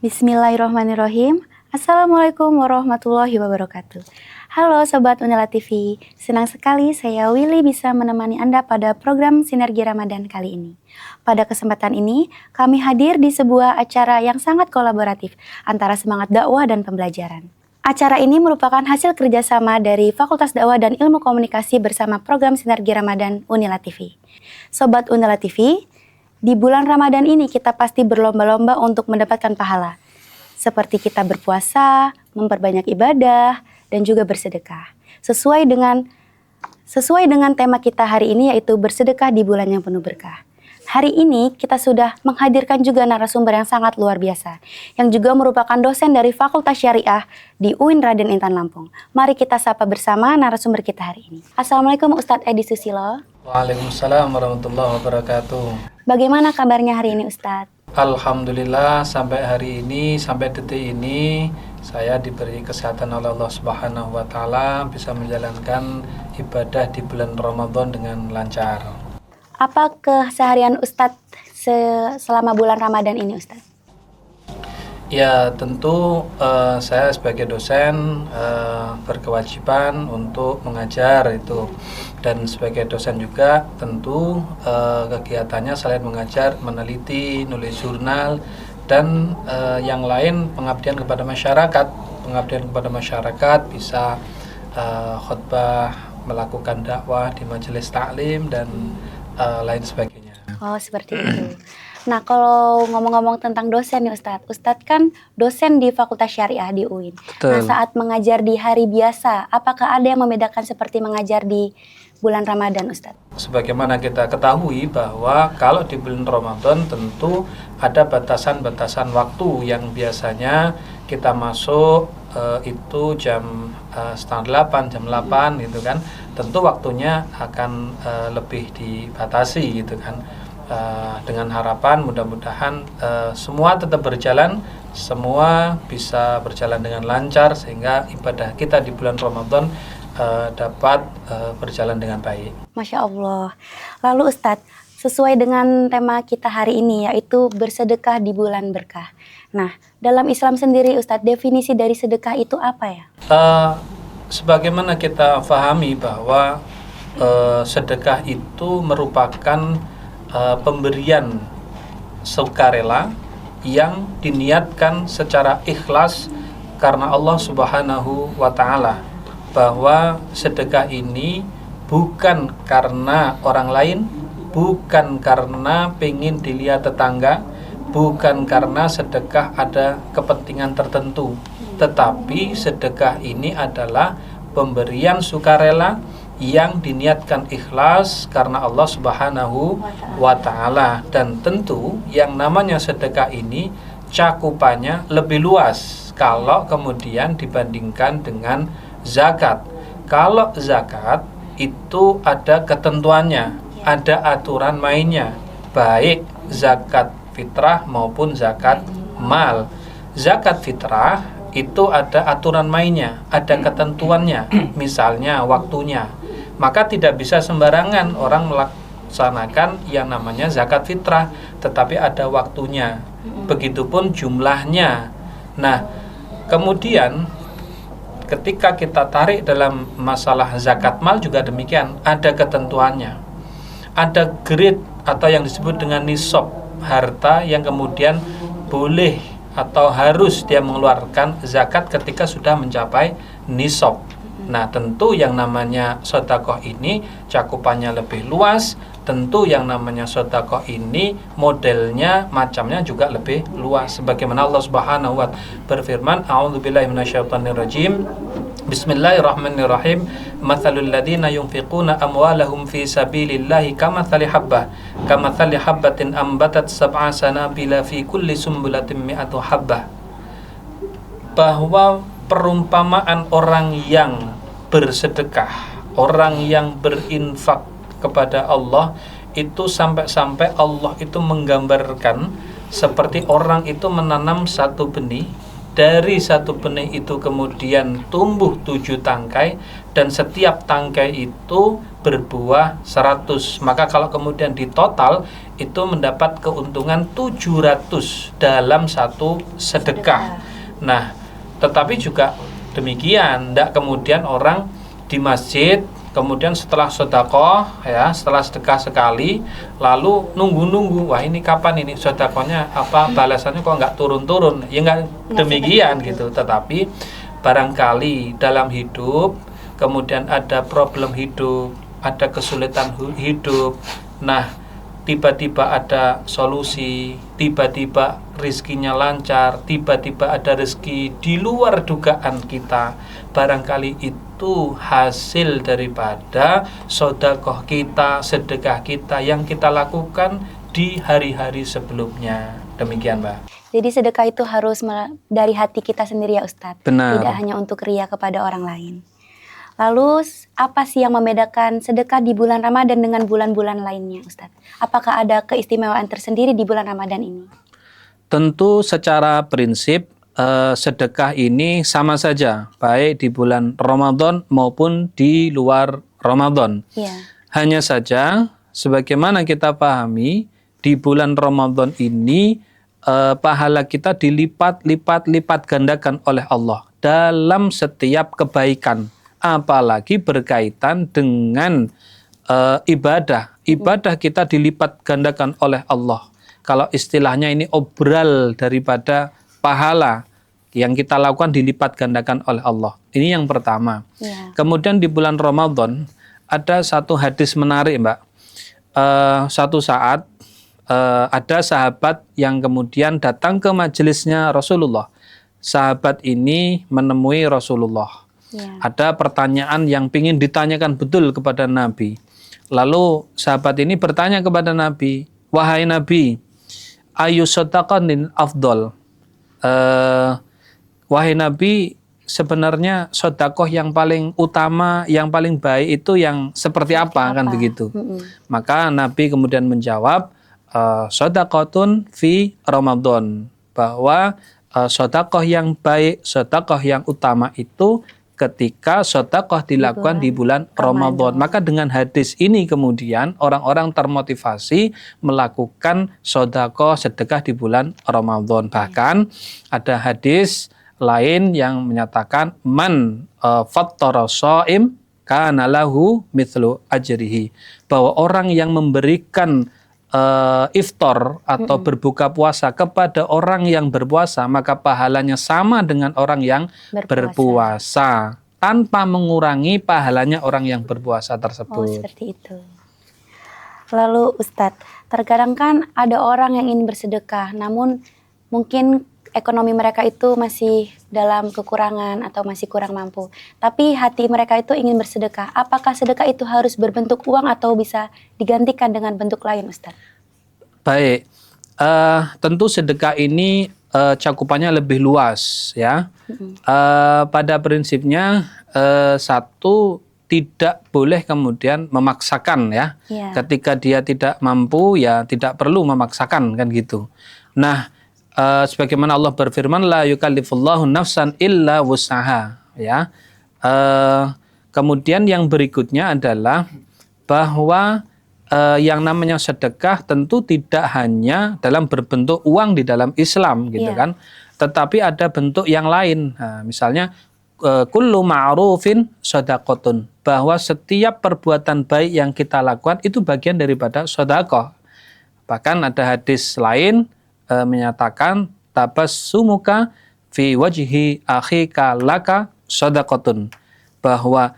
Bismillahirrahmanirrahim. Assalamualaikum warahmatullahi wabarakatuh. Halo Sobat Unila TV, senang sekali saya Willy bisa menemani Anda pada program Sinergi Ramadan kali ini. Pada kesempatan ini, kami hadir di sebuah acara yang sangat kolaboratif antara semangat dakwah dan pembelajaran. Acara ini merupakan hasil kerjasama dari Fakultas Dakwah dan Ilmu Komunikasi bersama program Sinergi Ramadan Unila TV. Sobat Unila TV, di bulan Ramadan ini kita pasti berlomba-lomba untuk mendapatkan pahala. Seperti kita berpuasa, memperbanyak ibadah, dan juga bersedekah. Sesuai dengan tema kita hari ini, yaitu bersedekah di bulan yang penuh berkah. Hari ini kita sudah menghadirkan juga narasumber yang sangat luar biasa, yang juga merupakan dosen dari Fakultas Syariah di UIN Raden Intan Lampung. Mari kita sapa bersama narasumber kita hari ini. Assalamualaikum Ustadz Edi Susilo. Waalaikumsalam warahmatullahi wabarakatuh. Bagaimana kabarnya hari ini Ustadz? Alhamdulillah sampai hari ini, sampai detik ini saya diberi kesehatan oleh Allah Subhanahu wa taala bisa menjalankan ibadah di bulan Ramadan dengan lancar. Apa keseharian Ustadz selama bulan Ramadan ini Ustadz? Ya tentu saya sebagai dosen berkewajiban untuk mengajar itu, dan sebagai dosen juga tentu kegiatannya selain mengajar, meneliti, nulis jurnal, dan yang lain pengabdian kepada masyarakat. Pengabdian kepada masyarakat bisa khutbah, melakukan dakwah di majelis taklim dan lain sebagainya. Oh seperti itu. Nah kalau ngomong-ngomong tentang dosen nih Ustadz kan dosen di Fakultas Syariah di UIN. Betul. Nah saat mengajar di hari biasa, apakah ada yang membedakan seperti mengajar di bulan Ramadan Ustadz? Sebagaimana kita ketahui bahwa kalau di bulan Ramadan tentu ada batasan-batasan waktu yang biasanya kita masuk itu jam 7:30, jam 8 gitu kan. Tentu waktunya akan lebih dibatasi gitu kan. Dengan harapan mudah-mudahan semua tetap berjalan, semua bisa berjalan dengan lancar sehingga ibadah kita di bulan Ramadan dapat berjalan dengan baik. Masya Allah. Lalu Ustadz, sesuai dengan tema kita hari ini yaitu bersedekah di bulan berkah. Nah, dalam Islam sendiri Ustadz, definisi dari sedekah itu apa ya? Sebagaimana kita pahami bahwa sedekah itu merupakan pemberian sukarela yang diniatkan secara ikhlas karena Allah Subhanahu wa taala, bahwa sedekah ini bukan karena orang lain, bukan karena pengen dilihat tetangga, bukan karena sedekah ada kepentingan tertentu, tetapi sedekah ini adalah pemberian sukarela yang diniatkan ikhlas karena Allah Subhanahu wa taala. Dan tentu yang namanya sedekah ini cakupannya lebih luas kalau kemudian dibandingkan dengan zakat. Kalau zakat itu ada ketentuannya, ada aturan mainnya, baik zakat fitrah maupun zakat mal. Zakat fitrah itu ada aturan mainnya, ada ketentuannya, misalnya waktunya. Maka tidak bisa sembarangan orang melaksanakan yang namanya zakat fitrah, tetapi ada waktunya. Begitupun jumlahnya. Nah, kemudian ketika kita tarik dalam masalah zakat mal juga demikian, ada ketentuannya. Ada grade atau yang disebut dengan nisab harta yang kemudian boleh atau harus dia mengeluarkan zakat ketika sudah mencapai nisab. Nah tentu yang namanya sedekah ini cakupannya lebih luas. Tentu yang namanya sedekah ini modelnya, macamnya juga lebih luas. Sebagaimana Allah Subhanahu wa ta'ala berfirman, A'udzubillahi minasyaitonirrajim. Bismillahirrahmanirrahim. Mathalul ladzina yunfiquna amwalahum fi sabilillahi kamathali habbatin ambatat sab'a sanabila fi kulli sumbulatin mi'atu habbah. Bahwa perumpamaan orang yang bersedekah, orang yang berinfak kepada Allah itu sampai-sampai Allah itu menggambarkan seperti orang itu menanam satu benih, dari satu benih itu kemudian tumbuh 7 tangkai, dan setiap tangkai itu berbuah 100. Maka kalau kemudian di total itu mendapat keuntungan 700 dalam satu sedekah. Nah, tetapi juga demikian, tidak kemudian orang di masjid kemudian setelah sedekah ya, setelah sedekah sekali lalu nunggu-nunggu, wah ini kapan ini sedekahnya, apa balasannya kok nggak turun-turun. Ya nggak demikian gitu. Tetapi barangkali dalam hidup kemudian ada problem hidup, ada kesulitan hidup, nah tiba-tiba ada solusi, tiba-tiba rizkinya lancar, tiba-tiba ada rezeki di luar dugaan kita, barangkali itu hasil daripada sedekah kita, sedekah kita yang kita lakukan di hari-hari sebelumnya. Demikian, Mbak. Jadi sedekah itu harus dari hati kita sendiri ya Ustadz. Benar. Tidak hanya untuk ria kepada orang lain. Lalu apa sih yang membedakan sedekah di bulan Ramadan dengan bulan-bulan lainnya Ustadz? Apakah ada keistimewaan tersendiri di bulan Ramadan ini? Tentu secara prinsip sedekah ini sama saja, baik di bulan Ramadan maupun di luar Ramadan. Ya. Hanya saja, sebagaimana kita pahami, di bulan Ramadan ini pahala kita dilipat gandakan oleh Allah dalam setiap kebaikan. Apalagi berkaitan dengan ibadah kita dilipat gandakan oleh Allah. Kalau istilahnya ini obral daripada pahala yang kita lakukan dilipat gandakan oleh Allah. Ini yang pertama. Ya. Kemudian di bulan Ramadan ada satu hadis menarik, Mbak. Satu saat ada sahabat yang kemudian datang ke majelisnya Rasulullah. Sahabat ini menemui Rasulullah. Ya. Ada pertanyaan yang ingin ditanyakan betul kepada Nabi. Lalu sahabat ini bertanya kepada Nabi, wahai Nabi, ayu shadaqatin afdol. Wahai Nabi, sebenarnya sedekah yang paling utama, yang paling baik itu yang seperti apa? Kan begitu. Maka Nabi kemudian menjawab, shadaqatun fi Ramadan, bahwa sedekah yang baik, sedekah yang utama itu ketika sedekah dilakukan di bulan Ramadan. Maka dengan hadis ini kemudian orang-orang termotivasi melakukan sedekah di bulan Ramadan. Bahkan ada hadis lain yang menyatakan man fattara shaim kana lahu mithlu ajrihi, bahwa orang yang memberikan iftar atau berbuka puasa kepada orang yang berpuasa, maka pahalanya sama dengan orang yang berpuasa tanpa mengurangi pahalanya orang yang berpuasa tersebut. Oh, seperti itu. Lalu Ustadz, terkadang kan ada orang yang ingin bersedekah, namun mungkin ekonomi mereka itu masih dalam kekurangan atau masih kurang mampu. Tapi hati mereka itu ingin bersedekah. Apakah sedekah itu harus berbentuk uang atau bisa digantikan dengan bentuk lain, Ustadz? Baik, tentu sedekah ini cakupannya lebih luas, ya. Pada prinsipnya satu, tidak boleh kemudian memaksakan, ya. Ketika dia tidak mampu, ya tidak perlu memaksakan, kan gitu. Nah, sebagaimana Allah berfirman, la yukallifullahu nafsan illa wus'aha, ya. Kemudian yang berikutnya adalah bahwa yang namanya sedekah tentu tidak hanya dalam berbentuk uang di dalam Islam, gitu kan, tetapi ada bentuk yang lain. Nah, misalnya kullu ma'rufin shadaqatun, bahwa setiap perbuatan baik yang kita lakukan itu bagian daripada sedekah. Bahkan ada hadis lain menyatakan tabassumuka fi wajhi akhika laka shadaqatun, bahwa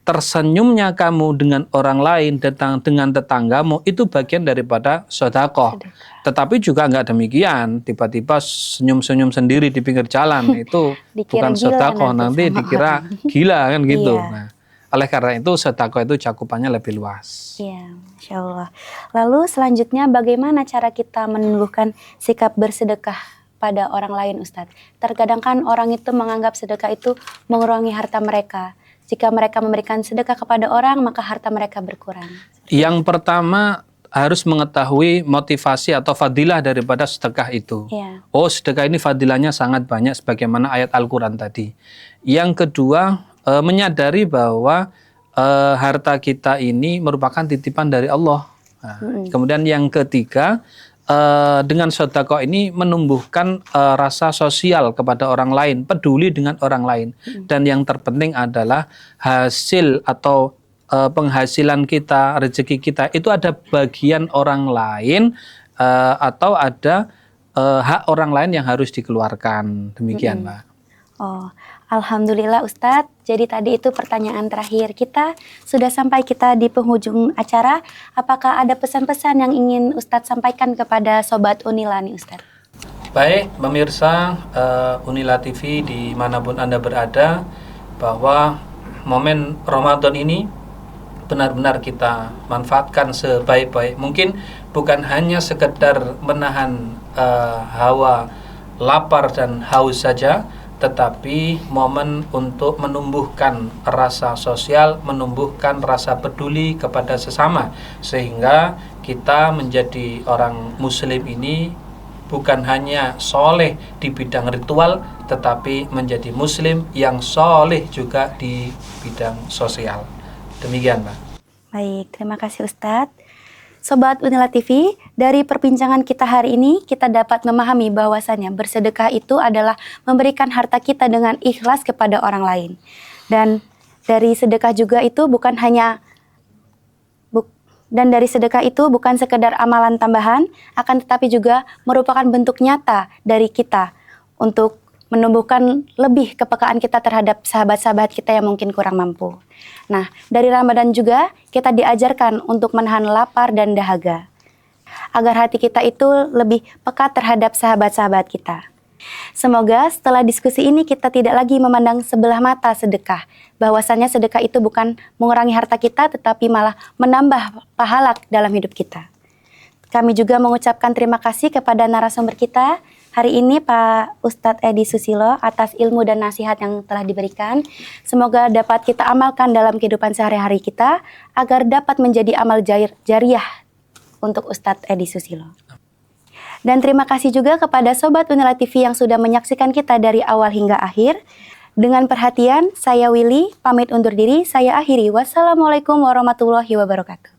tersenyumnya kamu dengan orang lain, dengan tetanggamu, itu bagian daripada sedekah. Tetapi juga enggak demikian, tiba-tiba senyum-senyum sendiri di pinggir jalan, itu bukan sedekah, nanti dikira gila, kan gitu. Nah, oleh karena itu sedekah itu cakupannya lebih luas. Iya, Masya Allah. Lalu selanjutnya bagaimana cara kita menumbuhkan sikap bersedekah pada orang lain, Ustadz? Terkadang kan orang itu menganggap sedekah itu mengurangi harta mereka. Jika mereka memberikan sedekah kepada orang, maka harta mereka berkurang. Yang pertama harus mengetahui motivasi atau fadilah daripada sedekah itu. Oh, sedekah ini fadilahnya sangat banyak sebagaimana ayat Al-Quran tadi. Yang kedua, menyadari bahwa harta kita ini merupakan titipan dari Allah. Nah, kemudian yang ketiga, dengan sedekah ini menumbuhkan rasa sosial kepada orang lain, peduli dengan orang lain. Dan yang terpenting adalah hasil atau penghasilan kita, rezeki kita itu ada bagian orang lain atau ada hak orang lain yang harus dikeluarkan. Demikian, Pak. Oh, alhamdulillah Ustadz. Jadi tadi itu pertanyaan terakhir kita. Sudah sampai kita di penghujung acara. Apakah ada pesan-pesan yang ingin Ustadz sampaikan kepada Sobat Unila nih Ustadz? Baik, pemirsa Unila TV dimanapun Anda berada, bahwa momen Ramadan ini benar-benar kita manfaatkan sebaik-baik mungkin, bukan hanya sekedar menahan hawa lapar dan haus saja, tetapi momen untuk menumbuhkan rasa sosial, menumbuhkan rasa peduli kepada sesama, sehingga kita menjadi orang muslim ini bukan hanya soleh di bidang ritual, tetapi menjadi muslim yang soleh juga di bidang sosial. Demikian, Pak. Baik, terima kasih Ustadz. Sobat Unila TV, dari perbincangan kita hari ini, kita dapat memahami bahwasannya bersedekah itu adalah memberikan harta kita dengan ikhlas kepada orang lain. Dan dari sedekah juga itu bukan sekedar amalan tambahan, akan tetapi juga merupakan bentuk nyata dari kita untuk menumbuhkan lebih kepekaan kita terhadap sahabat-sahabat kita yang mungkin kurang mampu. Nah, dari Ramadan juga kita diajarkan untuk menahan lapar dan dahaga, agar hati kita itu lebih peka terhadap sahabat-sahabat kita. Semoga setelah diskusi ini kita tidak lagi memandang sebelah mata sedekah, bahwasannya sedekah itu bukan mengurangi harta kita, tetapi malah menambah pahala dalam hidup kita. Kami juga mengucapkan terima kasih kepada narasumber kita hari ini, Pak Ustadz Edi Susilo, atas ilmu dan nasihat yang telah diberikan. Semoga dapat kita amalkan dalam kehidupan sehari-hari kita, agar dapat menjadi amal jariah untuk Ustadz Edi Susilo. Dan terima kasih juga kepada Sobat Unila TV yang sudah menyaksikan kita dari awal hingga akhir. Dengan perhatian, saya Willy, pamit undur diri, saya akhiri. Wassalamualaikum warahmatullahi wabarakatuh.